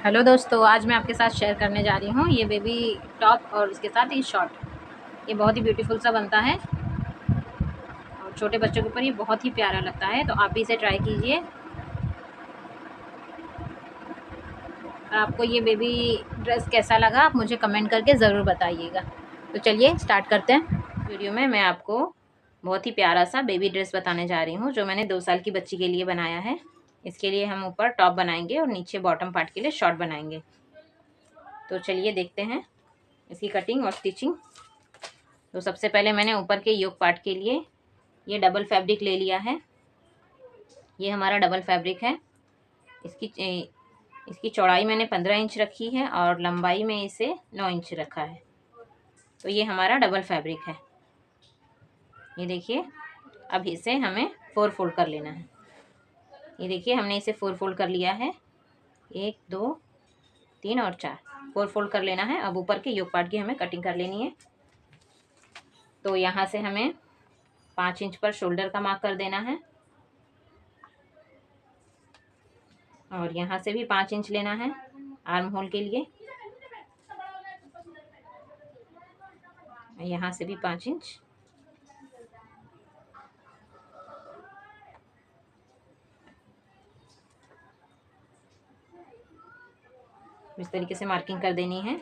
Hello दोस्तों, आज मैं आपके साथ शेयर करने जा रही हूँ ये बेबी टॉप और उसके साथ ये शॉर्ट। ये बहुत ही ब्यूटीफुल सा बनता है और छोटे बच्चों के ऊपर ये बहुत ही प्यारा लगता है, तो आप भी इसे ट्राई कीजिए। और आपको ये बेबी ड्रेस कैसा लगा आप मुझे कमेंट करके ज़रूर बताइएगा। तो चलिए स्टार्ट करते हैं। वीडियो में मैं आपको बहुत ही प्यारा सा बेबी ड्रेस बताने जा रही हूँ जो मैंने 2 साल की बच्ची के लिए बनाया है। इसके लिए हम ऊपर टॉप बनाएंगे और नीचे बॉटम पार्ट के लिए शॉर्ट बनाएंगे। तो चलिए देखते हैं इसकी कटिंग और स्टिचिंग। तो सबसे पहले मैंने ऊपर के योक पार्ट के लिए ये डबल फैब्रिक ले लिया है। ये हमारा डबल फैब्रिक है। इसकी चौड़ाई मैंने 15 इंच रखी है और लंबाई में इसे 9 इंच रखा है। तो ये हमारा डबल फैब्रिक है। ये देखिए, अब इसे हमें 4 फोल्ड कर लेना है। ये देखिए, हमने इसे 4 फोल्ड कर लिया है। 1 2 3 और 4 4 फोल्ड कर लेना है। अब ऊपर के योक पार्ट की हमें कटिंग कर लेनी है। तो यहाँ से हमें 5 इंच पर शोल्डर का मार्क कर देना है और यहाँ से भी 5 इंच लेना है आर्म होल के लिए। यहाँ से भी 5 इंच। इस तरीके से मार्किंग कर देनी है।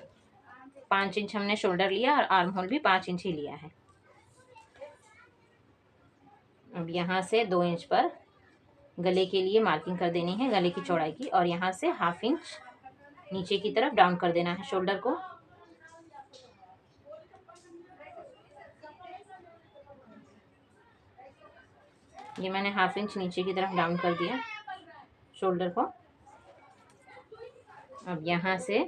5 इंच हमने शोल्डर लिया और आर्म होल भी 5 इंच ही लिया है। अब यहाँ से 2 इंच पर गले के लिए मार्किंग कर देनी है, गले की चौड़ाई की, और यहाँ से ½ इंच नीचे की तरफ डाउन कर देना है शोल्डर को। ये मैंने ½ इंच नीचे की तरफ डाउन कर दिया शोल्डर को। अब यहाँ से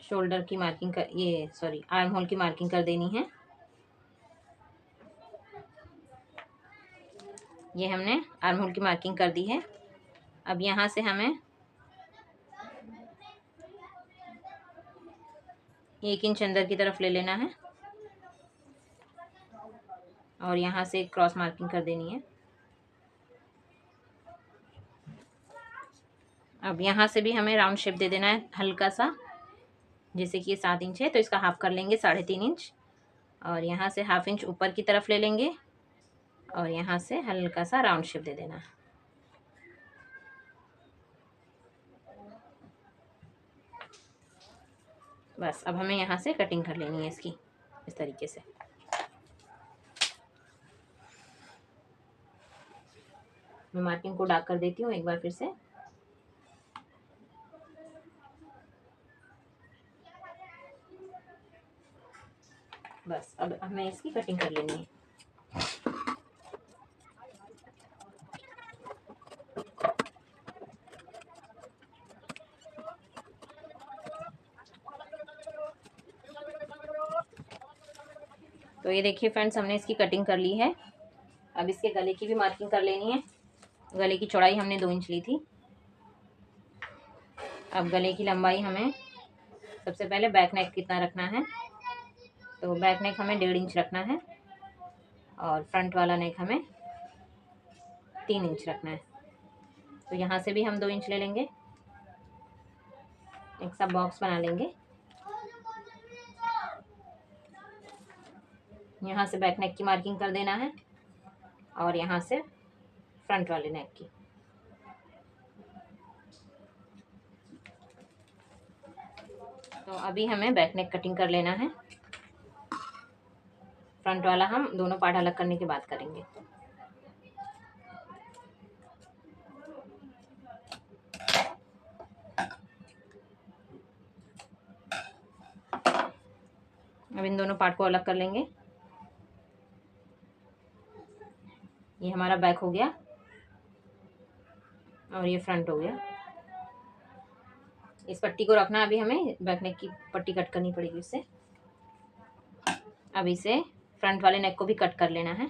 शोल्डर की मार्किंग कर आर्म होल की मार्किंग कर देनी है। ये हमने आर्म होल की मार्किंग कर दी है। अब यहाँ से हमें 1 इंच अंदर की तरफ ले लेना है और यहाँ से क्रॉस मार्किंग कर देनी है। अब यहाँ से भी हमें राउंड शेप दे देना है हल्का सा। जैसे कि ये 7 इंच है तो इसका हाफ कर लेंगे 3.5 इंच और यहाँ से ½ इंच ऊपर की तरफ ले लेंगे और यहाँ से हल्का सा राउंड शेप दे देना है। बस अब हमें यहाँ से कटिंग कर लेनी है इसकी इस तरीके से। मैं मार्किंग को डार्क कर देती हूँ एक बार फिर से। बस अब हमें इसकी कटिंग कर लेनी है। तो ये देखिए फ्रेंड्स, हमने इसकी कटिंग कर ली है। अब इसके गले की भी मार्किंग कर लेनी है। गले की चौड़ाई हमने 2 इंच ली थी। अब गले की लंबाई हमें सबसे पहले बैक नेक कितना रखना है, तो बैक नेक हमें 1.5 इंच रखना है और फ्रंट वाला नेक हमें 3 इंच रखना है। तो यहाँ से भी हम 2 इंच ले लेंगे, एक सा बॉक्स बना लेंगे। यहाँ से बैक नेक की मार्किंग कर देना है और यहाँ से फ्रंट वाले नेक की। तो अभी हमें बैक नेक कटिंग कर लेना है। फ्रंट वाला हम दोनों पार्ट अलग करने के बाद करेंगे। अब इन दोनों पार्ट को अलग कर लेंगे। ये हमारा बैक हो गया और ये फ्रंट हो गया। इस पट्टी को रखना, अभी हमें बैक नेक की पट्टी कट करनी पड़ेगी इससे। अब इसे फ्रंट वाले नेक को भी कट कर लेना है।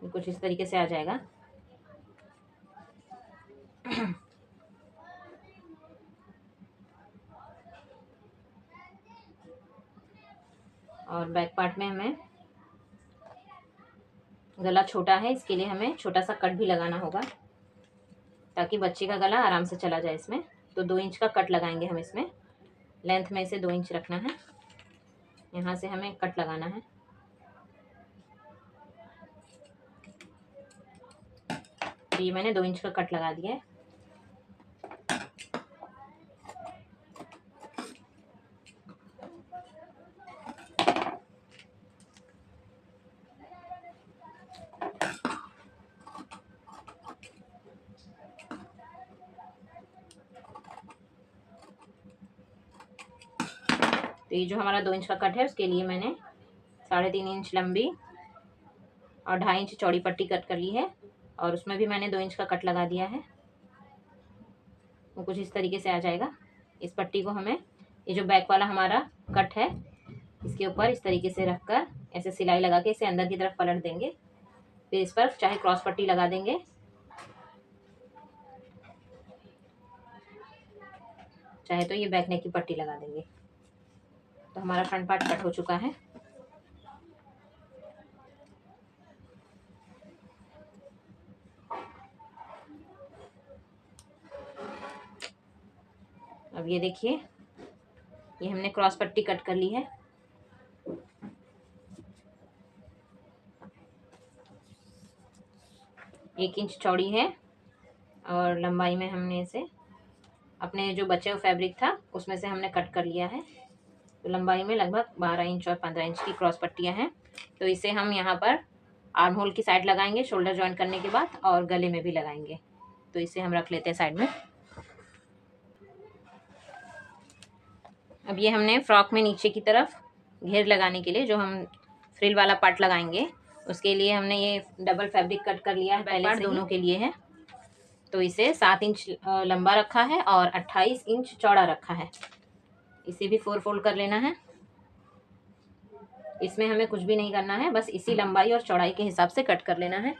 कुछ इस तरीके से आ जाएगा। और बैक पार्ट में हमें गला छोटा है, इसके लिए हमें छोटा सा कट भी लगाना होगा ताकि बच्चे का गला आराम से चला जाए इसमें। तो 2 इंच का कट लगाएंगे हम इसमें। लेंथ में इसे 2 इंच रखना है, यहाँ से हमें कट लगाना है। ये मैंने 2 इंच का कट लगा दिया है। तो ये जो हमारा 2 इंच का कट है उसके लिए मैंने 3.5 इंच लंबी और 2.5 इंच चौड़ी पट्टी कट कर ली है और उसमें भी मैंने 2 इंच का कट लगा दिया है। वो कुछ इस तरीके से आ जाएगा। इस पट्टी को हमें ये जो बैक वाला हमारा कट है इसके ऊपर इस तरीके से रखकर ऐसे सिलाई लगा के इसे अंदर की तरफ पलट देंगे। फिर इस पर चाहे क्रॉस पट्टी लगा देंगे, चाहे तो ये बैक नेक की पट्टी लगा देंगे। तो हमारा फ्रंट पार्ट कट हो चुका है। अब ये देखिए, ये हमने क्रॉस पट्टी कट कर ली है। एक इंच चौड़ी है और लंबाई में हमने इसे अपने जो बचे हुए फैब्रिक था उसमें से हमने कट कर लिया है। तो लंबाई में लगभग 12 इंच और 15 इंच की क्रॉस पट्टियाँ हैं। तो इसे हम यहाँ पर आर्म होल की साइड लगाएंगे शोल्डर जॉइंट करने के बाद, और गले में भी लगाएंगे। तो इसे हम रख लेते हैं साइड में। अब ये हमने फ्रॉक में नीचे की तरफ घेर लगाने के लिए जो हम फ्रिल वाला पार्ट लगाएंगे उसके लिए हमने ये डबल फैब्रिक कट कर लिया है पहले से, दोनों के लिए है। तो इसे 7 इंच लंबा रखा है और 28 इंच चौड़ा रखा है। इसे भी 4 फोल्ड कर लेना है। इसमें हमें कुछ भी नहीं करना है, बस इसी लंबाई और चौड़ाई के हिसाब से कट कर लेना है।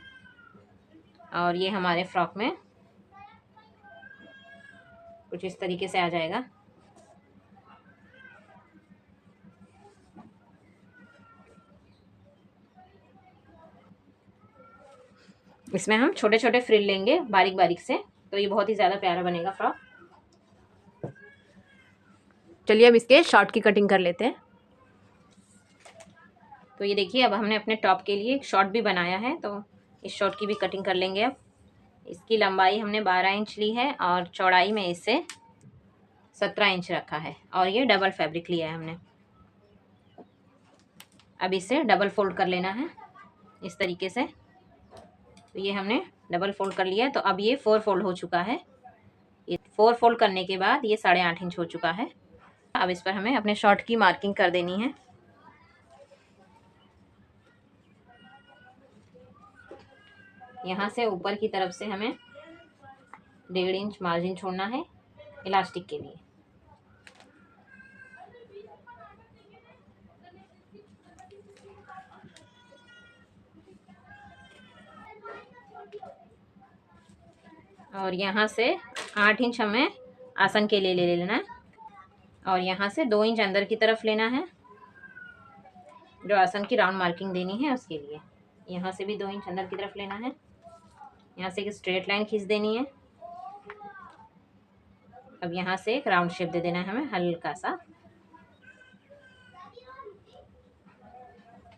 और ये हमारे फ्रॉक में कुछ इस तरीके से आ जाएगा। इसमें हम छोटे छोटे फ्रिल लेंगे बारीक बारीक से, तो ये बहुत ही ज़्यादा प्यारा बनेगा फ्रॉक। चलिए अब इसके शॉर्ट की कटिंग कर लेते हैं। तो ये देखिए, अब हमने अपने टॉप के लिए एक शॉर्ट भी बनाया है, तो इस शॉर्ट की भी कटिंग कर लेंगे। अब इसकी लंबाई हमने 12 इंच ली है और चौड़ाई में इसे 17 इंच रखा है, और ये डबल फैब्रिक लिया है हमने। अब इसे डबल फोल्ड कर लेना है इस तरीके से। तो ये हमने डबल फोल्ड कर लिया है। तो अब ये 4 फोल्ड हो चुका है। ये 4 फोल्ड करने के बाद ये 8.5 इंच हो चुका है। अब इस पर हमें अपने शॉर्ट की मार्किंग कर देनी है। यहाँ से ऊपर की तरफ से हमें 1.5 इंच मार्जिन छोड़ना है इलास्टिक के लिए। और यहाँ से 8 इंच हमें आसन के लिए ले लेना है, और यहाँ से 2 इंच अंदर की तरफ लेना है जो आसन की राउंड मार्किंग देनी है उसके लिए। यहाँ से भी 2 इंच अंदर की तरफ लेना है। यहाँ से एक स्ट्रेट लाइन खींच देनी है। अब यहाँ से एक राउंड शेप दे देना है हमें हल्का सा,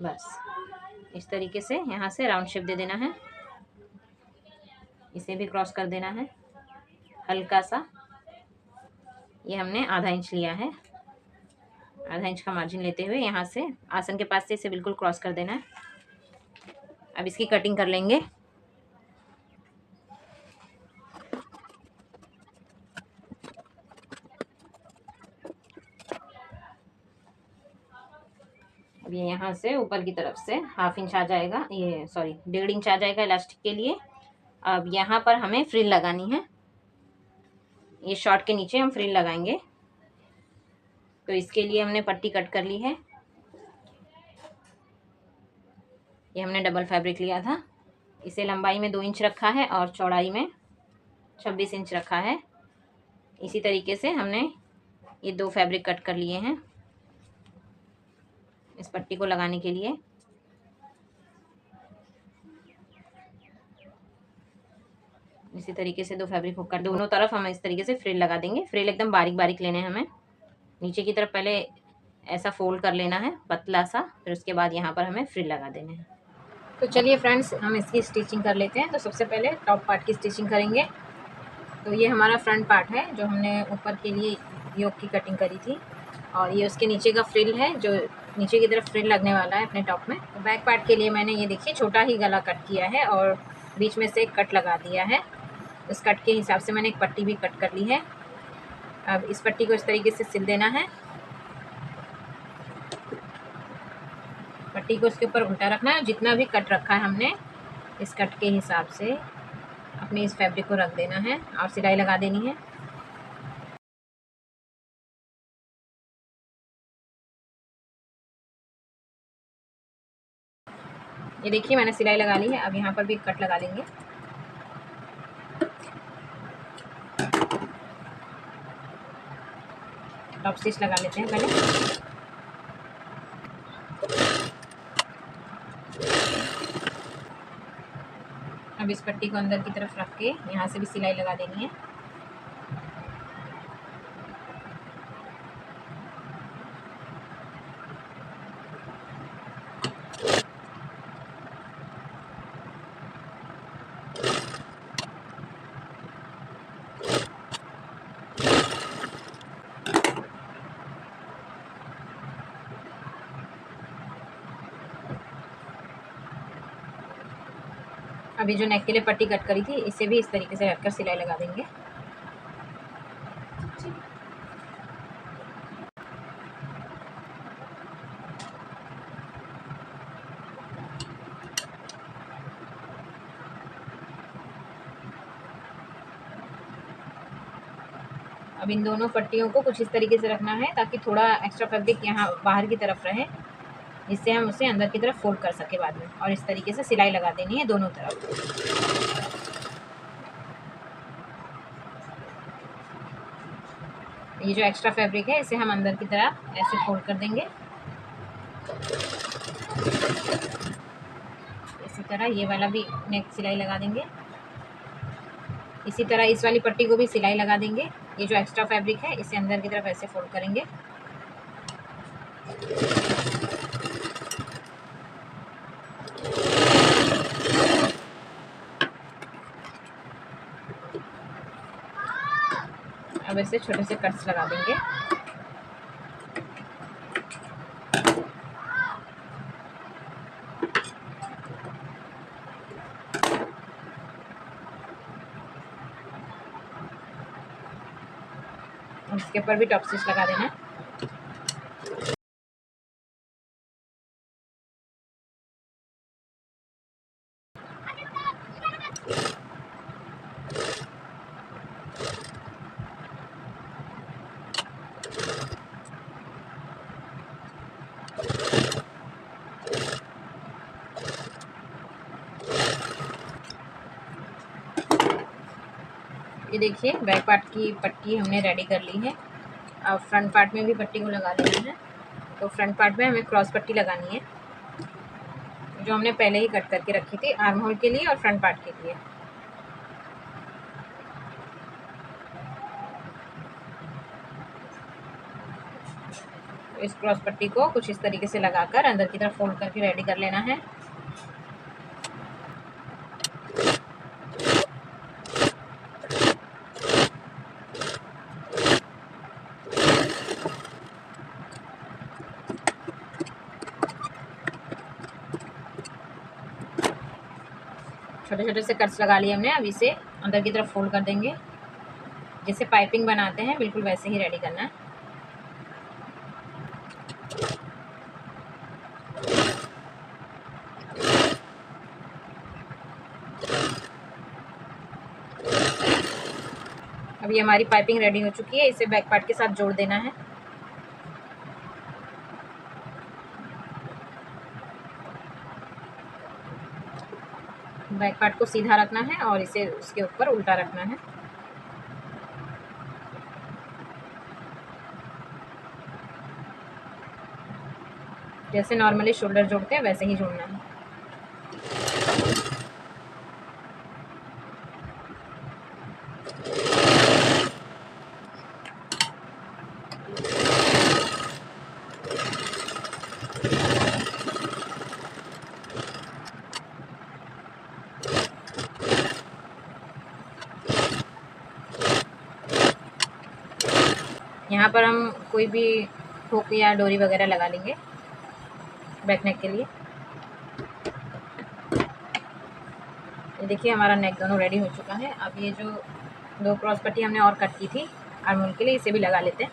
बस इस तरीके से यहाँ से राउंड शेप दे देना है। इसे भी क्रॉस कर देना है हल्का सा। ये हमने आधा इंच लिया है, आधा इंच का मार्जिन लेते हुए यहाँ से आसन के पास से इसे बिल्कुल क्रॉस कर देना है। अब इसकी कटिंग कर लेंगे। अब ये यहाँ से ऊपर की तरफ से 1/2 इंच आ जाएगा, ये सॉरी 1.5 इंच आ जाएगा इलास्टिक के लिए। अब यहाँ पर हमें फ्रिल लगानी है। ये शॉर्ट के नीचे हम फ्रिल लगाएंगे। तो इसके लिए हमने पट्टी कट कर ली है। ये हमने डबल फैब्रिक लिया था। इसे लंबाई में 2 इंच रखा है और चौड़ाई में 26 इंच रखा है। इसी तरीके से हमने ये 2 फैब्रिक कट कर लिए हैं। इस पट्टी को लगाने के लिए। इसी तरीके से 2 फैब्रिक हुक कर दोनों तरफ हम इस तरीके से फ्रिल लगा देंगे। फ्रिल एकदम बारीक बारीक लेने हैं हमें। नीचे की तरफ पहले ऐसा फोल्ड कर लेना है पतला सा, फिर उसके बाद यहाँ पर हमें फ्रिल लगा देने हैं। तो चलिए फ्रेंड्स, हम इसकी स्टिचिंग कर लेते हैं। तो सबसे पहले टॉप पार्ट की स्टिचिंग करेंगे। तो ये हमारा फ्रंट पार्ट है जो हमने ऊपर के लिए योक की कटिंग करी थी, और ये उसके नीचे का फ्रिल है जो नीचे की तरफ फ्रिल लगने वाला है अपने टॉप में। तो बैक पार्ट के लिए मैंने ये देखिए छोटा ही गला कट किया है और बीच में से एक कट लगा दिया है। इस कट के हिसाब से मैंने एक पट्टी भी कट कर ली है। अब इस पट्टी को इस तरीके से सिल देना है। पट्टी को इसके ऊपर उल्टा रखना है। जितना भी कट रखा है हमने, इस कट के हिसाब से अपने इस फैब्रिक को रख देना है और सिलाई लगा देनी है। ये देखिए मैंने सिलाई लगा ली है। अब यहाँ पर भी कट लगा लेंगे। टॉप स्टिच लगा लेते हैं पहले। अब इस पट्टी को अंदर की तरफ रख के यहाँ से भी सिलाई लगा देनी है। अभी जो नेक के लिए पट्टी कट करी थी, इसे भी इस तरीके से रखकर सिलाई लगा देंगे। अब इन दोनों पट्टियों को कुछ इस तरीके से रखना है ताकि थोड़ा एक्स्ट्रा फैब्रिक यहाँ बाहर की तरफ रहे, जिससे हम उसे अंदर की तरफ फोल्ड कर सके बाद में। और इस तरीके से सिलाई लगा देनी है दोनों तरफ। ये जो एक्स्ट्रा फैब्रिक है इसे हम अंदर की तरफ ऐसे फोल्ड कर देंगे। इसी तरह ये वाला भी नेक सिलाई लगा देंगे। इसी तरह इस वाली पट्टी को भी सिलाई लगा देंगे। ये जो एक्स्ट्रा फैब्रिक है इसे अंदर की तरफ ऐसे फोल्ड करेंगे। अब ऐसे छोटे से कट्स लगा देंगे। इसके ऊपर भी टॉप स्टिच लगा देना है। ये देखिए बैक पार्ट की पट्टी हमने रेडी कर ली है। अब फ्रंट पार्ट में भी पट्टी को लगा देना है। तो फ्रंट पार्ट में हमें क्रॉस पट्टी लगानी है जो हमने पहले ही कट करके रखी थी आर्म होल के लिए और फ्रंट पार्ट के लिए। तो इस क्रॉस पट्टी को कुछ इस तरीके से लगाकर अंदर की तरफ फोल्ड करके रेडी कर लेना है। छोटे छोटे से कट्स लगा लिए हमने। अब इसे अंदर की तरफ फोल्ड कर देंगे। जैसे पाइपिंग बनाते हैं बिल्कुल वैसे ही रेडी करना है। अभी हमारी पाइपिंग रेडी हो चुकी है। इसे बैक पार्ट के साथ जोड़ देना है। बैक पार्ट को सीधा रखना है और इसे उसके ऊपर उल्टा रखना है। जैसे नॉर्मली शोल्डर जोड़ते हैं वैसे ही जोड़ना है। यहाँ पर हम कोई भी हुक या डोरी वगैरह लगा लेंगे बैक नेक के लिए। ये देखिए हमारा नेक दोनों रेडी हो चुका है। अब ये जो 2 क्रॉस पट्टी हमने और कट की थी आर्म होल के लिए, इसे भी लगा लेते हैं।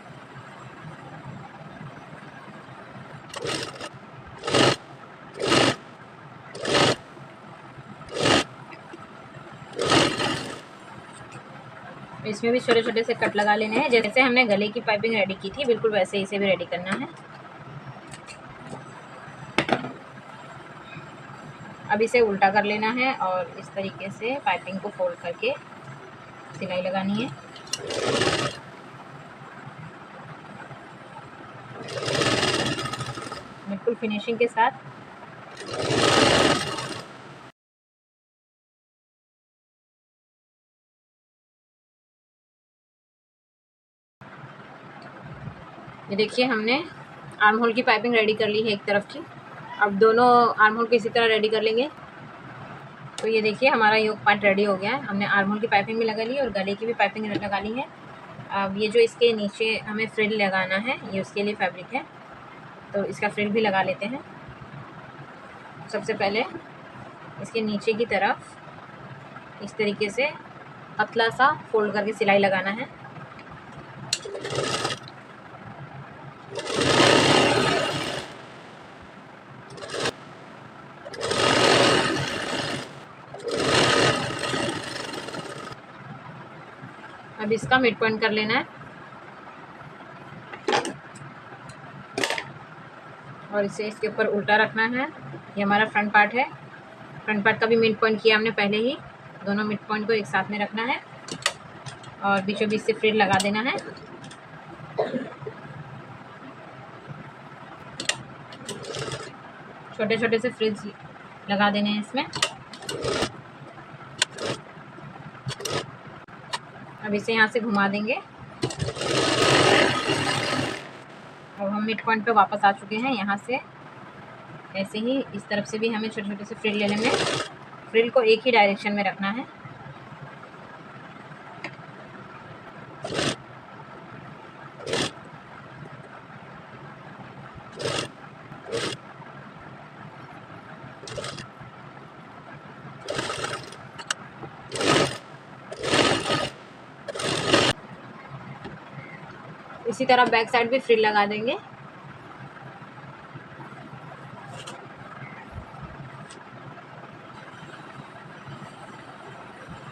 इसमें भी छोटे छोटे से कट लगा लेने हैं। जैसे हमने गले की पाइपिंग रेडी की थी बिल्कुल वैसे इसे भी रेडी करना है। अब इसे उल्टा कर लेना है और इस तरीके से पाइपिंग को फोल्ड करके सिलाई लगानी है। बिल्कुल फिनिशिंग के साथ। ये देखिए हमने आर्म होल की पाइपिंग रेडी कर ली है एक तरफ की। अब दोनों आर्म होल को इसी तरह रेडी कर लेंगे। तो ये देखिए हमारा योक पार्ट रेडी हो गया है। हमने आर्म होल की पाइपिंग भी लगा ली और गले की भी पाइपिंग लगा ली है। अब ये जो इसके नीचे हमें फ्रिल लगाना है ये उसके लिए फैब्रिक है, तो इसका फ्रिल भी लगा लेते हैं। सबसे पहले इसके नीचे की तरफ इस तरीके से पतला सा फोल्ड करके सिलाई लगाना है। अब इसका मिड पॉइंट कर लेना है और इसे इसके ऊपर उल्टा रखना है। ये हमारा फ्रंट पार्ट है। फ्रंट पार्ट का भी मिड पॉइंट किया हमने पहले ही। दोनों मिड पॉइंट को एक साथ में रखना है और बीचों बीच से फ्रिल लगा देना है। छोटे छोटे से फ्रिल्स लगा देने हैं इसमें। अब इसे यहाँ से घुमा देंगे। अब हम मिड पॉइंट पे वापस आ चुके हैं। यहाँ से ऐसे ही इस तरफ से भी हमें छोटे छोटे से फ्रिल ले लेने हैं। फ्रिल को एक ही डायरेक्शन में रखना है। इसी तरह बैक साइड भी फ्रिल लगा देंगे।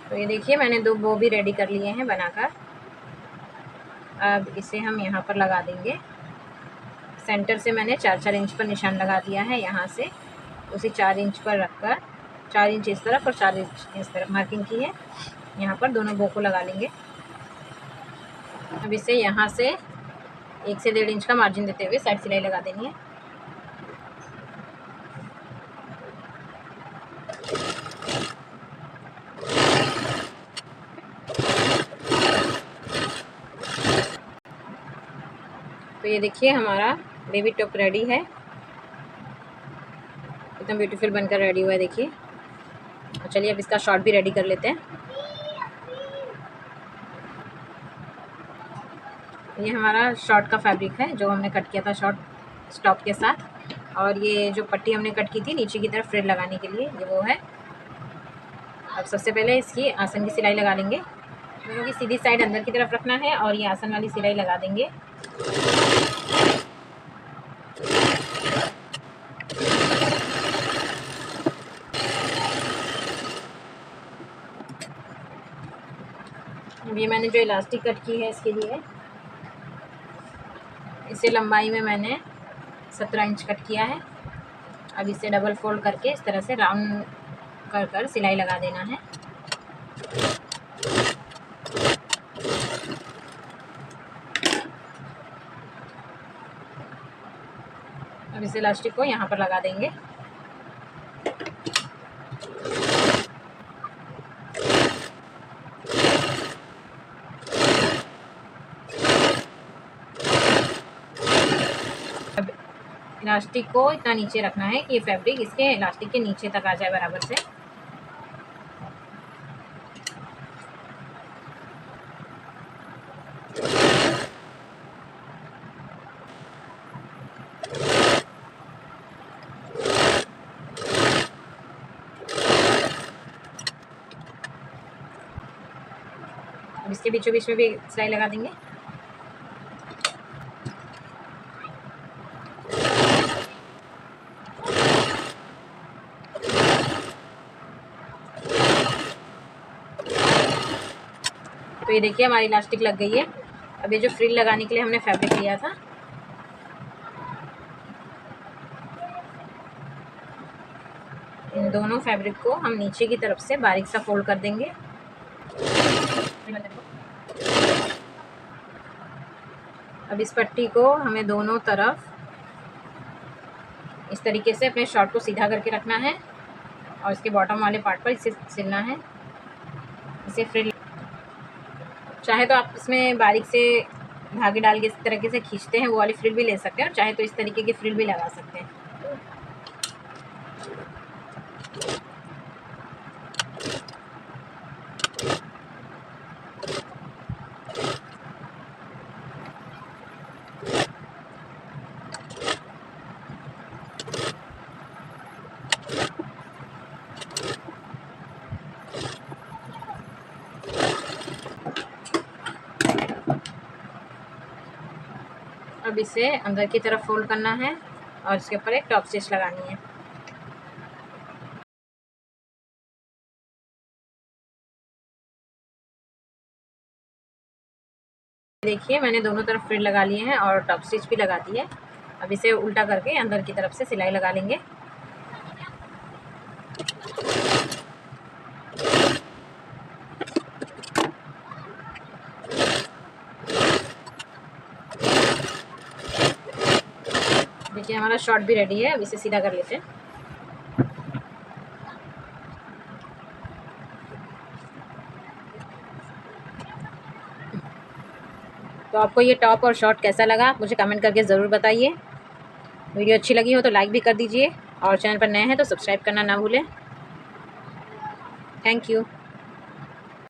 तो ये देखिए मैंने 2 बो भी रेडी कर लिए हैं बनाकर। अब इसे हम यहाँ पर लगा देंगे। सेंटर से मैंने 4-4 इंच पर निशान लगा दिया है। यहाँ से उसे 4 इंच पर रखकर 4 इंच इस तरफ और 4 इंच इस तरफ मार्किंग की है। यहाँ पर दोनों बो को लगा लेंगे। अब इसे यहाँ से 1 से 1.5 इंच का मार्जिन देते हुए साइड सिलाई लगा देनी है। तो ये देखिए हमारा बेबी टॉप रेडी है। एकदम ब्यूटीफुल बनकर रेडी हुआ है देखिए। चलिए अब इसका शॉर्ट भी रेडी कर लेते हैं। ये हमारा शॉर्ट का फैब्रिक है जो हमने कट किया था शॉर्ट स्टॉप के साथ। और ये जो पट्टी हमने कट की थी नीचे की तरफ फ्रिल लगाने के लिए ये वो है। अब सबसे पहले इसकी आसन की सिलाई लगा लेंगे। दोनों की सीधी साइड अंदर की तरफ रखना है और ये आसन वाली सिलाई लगा देंगे। अब ये मैंने जो इलास्टिक कट की है इसके लिए इसे लंबाई में मैंने 17 इंच कट किया है। अब इसे डबल फोल्ड करके इस तरह से राउंड कर सिलाई लगा देना है। अब इस इलास्टिक को यहाँ पर लगा देंगे। अब इलास्टिक को इतना नीचे रखना है कि ये फैब्रिक इसके इलास्टिक के नीचे तक आ जाए बराबर से। अब इसके बीचों बीच में भी सिलाई लगा देंगे। तो ये देखिए हमारी इलास्टिक लग गई है। अब ये जो फ्रिल लगाने के लिए हमने फैब्रिक लिया था, इन दोनों फैब्रिक को हम नीचे की तरफ से बारीक सा फोल्ड कर देंगे। अब इस पट्टी को हमें दोनों तरफ इस तरीके से अपने शॉर्ट को सीधा करके रखना है और इसके बॉटम वाले पार्ट पर इसे सिलना है। इसे फ्रिल चाहे तो आप इसमें बारीक से धागे डाल के इस तरीके से खींचते हैं, वो वाली फ्रिल भी ले सकते हैं, और चाहे तो इस तरीके की फ्रिल भी लगा सकते हैं। अब इसे अंदर की तरफ फोल्ड करना है और इसके ऊपर एक टॉप स्टिच लगानी है। देखिए मैंने दोनों तरफ फ्रिल लगा लिए हैं और टॉप स्टिच भी लगा दी है। अब इसे उल्टा करके अंदर की तरफ से सिलाई लगा लेंगे। देखिए हमारा शॉर्ट भी रेडी है। अब इसे सीधा कर लेते हैं। तो आपको ये टॉप और शॉर्ट कैसा लगा मुझे कमेंट करके ज़रूर बताइए। वीडियो अच्छी लगी हो तो लाइक भी कर दीजिए और चैनल पर नए हैं तो सब्सक्राइब करना ना भूलें। Thank you.